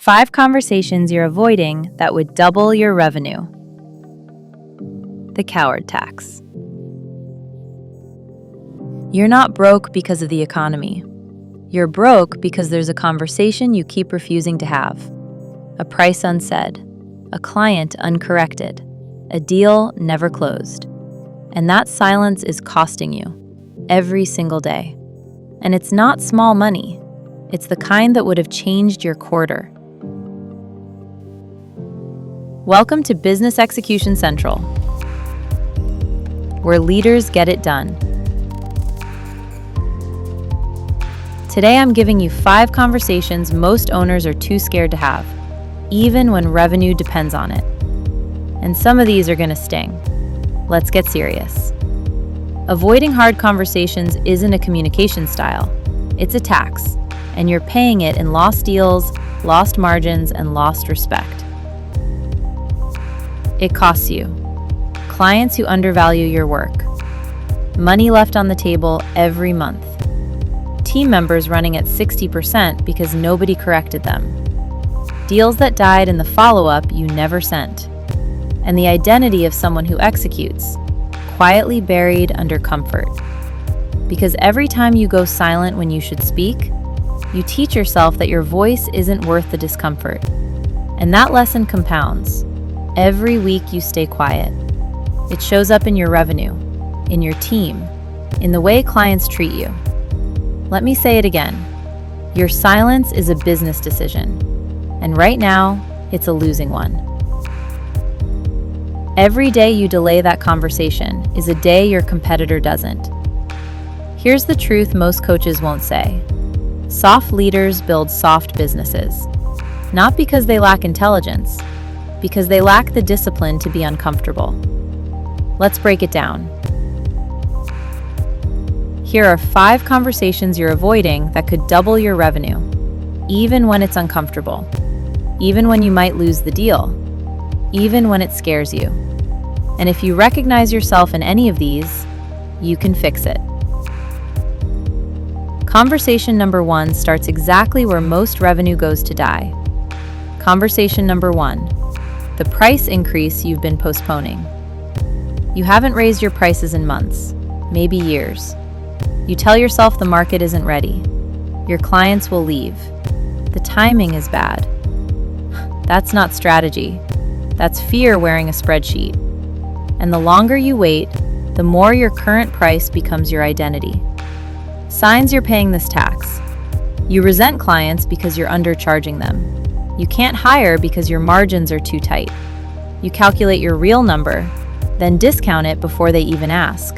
5 conversations you're avoiding that would double your revenue. The coward tax. You're not broke because of the economy. You're broke because there's a conversation you keep refusing to have. A price unsaid. A client uncorrected. A deal never closed. And that silence is costing you every single day. And it's not small money. It's the kind that would have changed your quarter. Welcome to Business Execution Central, where leaders get it done. Today I'm giving you 5 conversations most owners are too scared to have, even when revenue depends on it. And some of these are going to sting. Let's get serious. Avoiding hard conversations isn't a communication style. It's a tax, and you're paying it in lost deals, lost margins, and lost respect. It costs you. Clients who undervalue your work. Money left on the table every month. Team members running at 60% because nobody corrected them. Deals that died in the follow-up you never sent. And the identity of someone who executes, quietly buried under comfort. Because every time you go silent when you should speak, you teach yourself that your voice isn't worth the discomfort. And that lesson compounds. Every week you stay quiet. It shows up in your revenue, in your team, in the way clients treat you. Let me say it again. Your silence is a business decision. And right now, it's a losing one. Every day you delay that conversation is a day your competitor doesn't. Here's the truth most coaches won't say. Soft leaders build soft businesses. Not because they lack intelligence, because they lack the discipline to be uncomfortable. Let's break it down. Here are 5 conversations you're avoiding that could double your revenue, even when it's uncomfortable, even when you might lose the deal, even when it scares you. And if you recognize yourself in any of these, you can fix it. Conversation number 1 starts exactly where most revenue goes to die. Conversation number 1. The price increase you've been postponing. You haven't raised your prices in months, maybe years. You tell yourself the market isn't ready. Your clients will leave. The timing is bad. That's not strategy. That's fear wearing a spreadsheet. And the longer you wait, the more your current price becomes your identity. Signs you're paying this tax. You resent clients because you're undercharging them. You can't hire because your margins are too tight. You calculate your real number, then discount it before they even ask.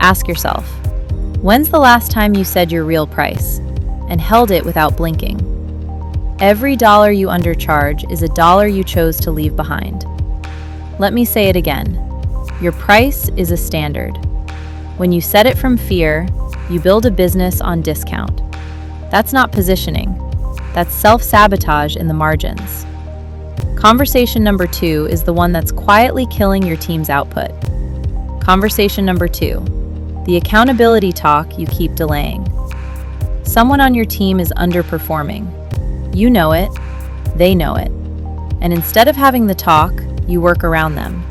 Ask yourself, when's the last time you said your real price and held it without blinking? Every dollar you undercharge is a dollar you chose to leave behind. Let me say it again. Your price is a standard. When you set it from fear, you build a business on discount. That's not positioning. That's self-sabotage in the margins. Conversation number 2 is the one that's quietly killing your team's output. Conversation number 2, the accountability talk you keep delaying. Someone on your team is underperforming. You know it, they know it. And instead of having the talk, you work around them,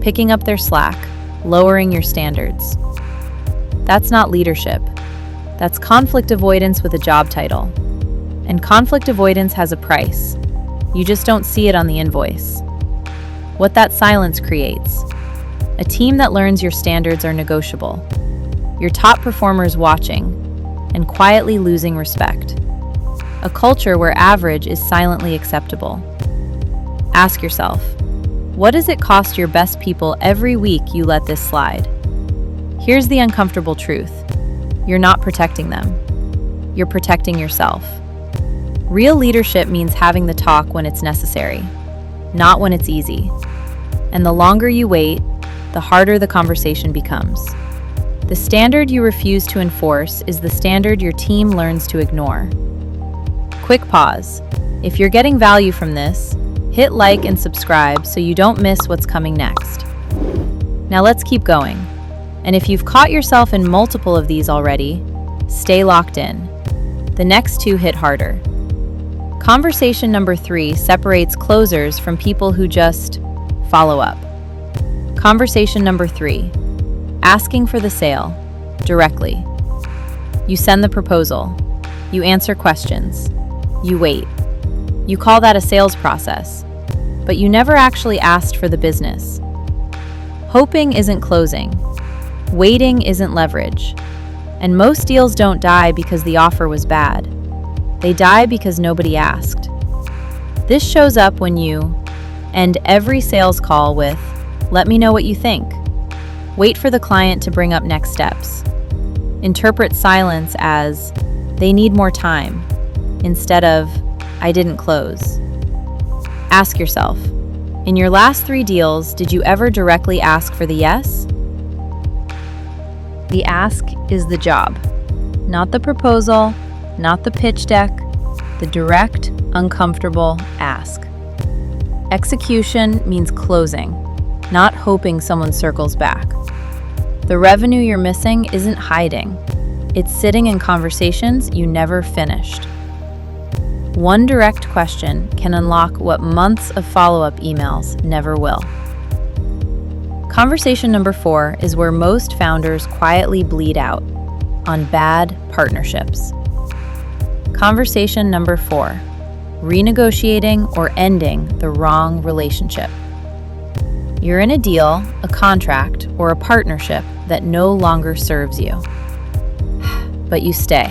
picking up their slack, lowering your standards. That's not leadership. That's conflict avoidance with a job title. And conflict avoidance has a price. You just don't see it on the invoice. What that silence creates. A team that learns your standards are negotiable. Your top performers watching and quietly losing respect. A culture where average is silently acceptable. Ask yourself, what does it cost your best people every week you let this slide? Here's the uncomfortable truth. You're not protecting them. You're protecting yourself. Real leadership means having the talk when it's necessary, not when it's easy. And the longer you wait, the harder the conversation becomes. The standard you refuse to enforce is the standard your team learns to ignore. Quick pause. If you're getting value from this, hit like and subscribe so you don't miss what's coming next. Now let's keep going. And if you've caught yourself in multiple of these already, stay locked in. The next 2 hit harder. Conversation number 3 separates closers from people who just follow up. Conversation number 3, asking for the sale directly. You send the proposal. You answer questions. You wait. You call that a sales process, but you never actually asked for the business. Hoping isn't closing. Waiting isn't leverage. And most deals don't die because the offer was bad. They die because nobody asked. This shows up when you end every sales call with, "Let me know what you think." Wait for the client to bring up next steps. Interpret silence as, "They need more time," instead of, "I didn't close." Ask yourself, in your last 3 deals, did you ever directly ask for the yes? The ask is the job, not the proposal, not the pitch deck, the direct, uncomfortable ask. Execution means closing, not hoping someone circles back. The revenue you're missing isn't hiding. It's sitting in conversations you never finished. One direct question can unlock what months of follow-up emails never will. Conversation number 4 is where most founders quietly bleed out, on bad partnerships. Conversation number 4, renegotiating or ending the wrong relationship. You're in a deal, a contract, or a partnership that no longer serves you. But you stay,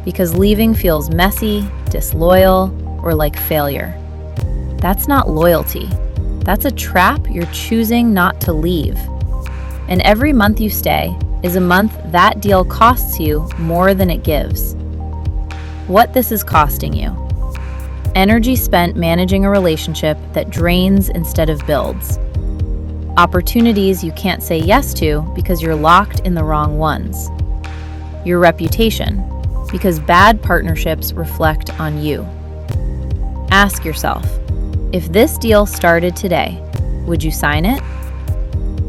because leaving feels messy, disloyal, or like failure. That's not loyalty. That's a trap you're choosing not to leave. And every month you stay is a month that deal costs you more than it gives. What this is costing you: energy spent managing a relationship that drains instead of builds. Opportunities you can't say yes to because you're locked in the wrong ones. Your reputation, because bad partnerships reflect on you. Ask yourself, if this deal started today, would you sign it?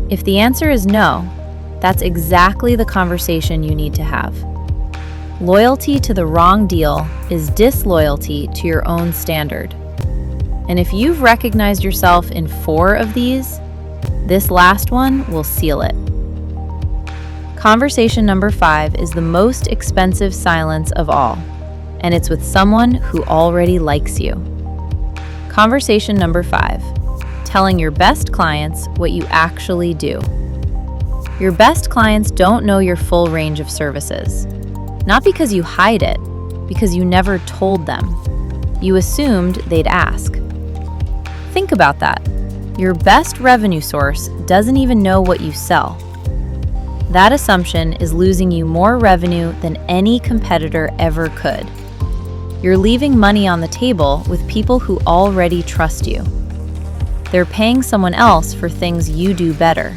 If the answer is no, that's exactly the conversation you need to have. Loyalty to the wrong deal is disloyalty to your own standard. And if you've recognized yourself in 4 of these, this last one will seal it. Conversation number 5 is the most expensive silence of all, and it's with someone who already likes you. Conversation number 5, telling your best clients what you actually do. Your best clients don't know your full range of services. Not because you hide it, because you never told them. You assumed they'd ask. Think about that. Your best revenue source doesn't even know what you sell. That assumption is losing you more revenue than any competitor ever could. You're leaving money on the table with people who already trust you. They're paying someone else for things you do better.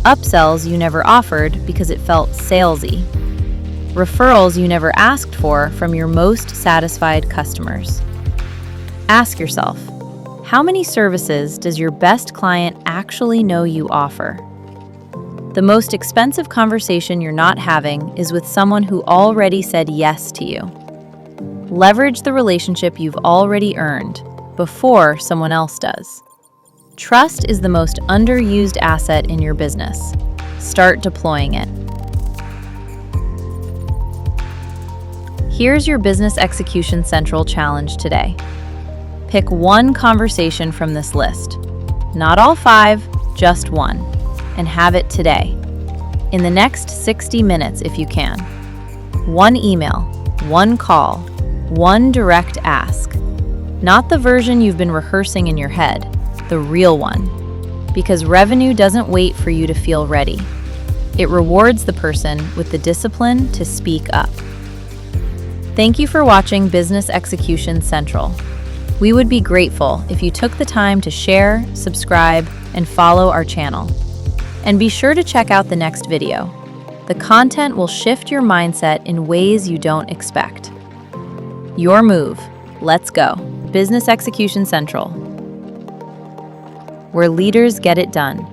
Upsells you never offered because it felt salesy. Referrals you never asked for from your most satisfied customers. Ask yourself, how many services does your best client actually know you offer? The most expensive conversation you're not having is with someone who already said yes to you. Leverage the relationship you've already earned before someone else does. Trust is the most underused asset in your business. Start deploying it. Here's your Business Execution Central challenge today. Pick one conversation from this list. Not all 5, just one. And have it today. In the next 60 minutes if you can. One email, one call, one direct ask. Not the version you've been rehearsing in your head, the real one. Because revenue doesn't wait for you to feel ready. It rewards the person with the discipline to speak up. Thank you for watching Business Execution Central. We would be grateful if you took the time to share, subscribe, and follow our channel. And be sure to check out the next video. The content will shift your mindset in ways you don't expect. Your move. Let's go. Business Execution Central, where leaders get it done.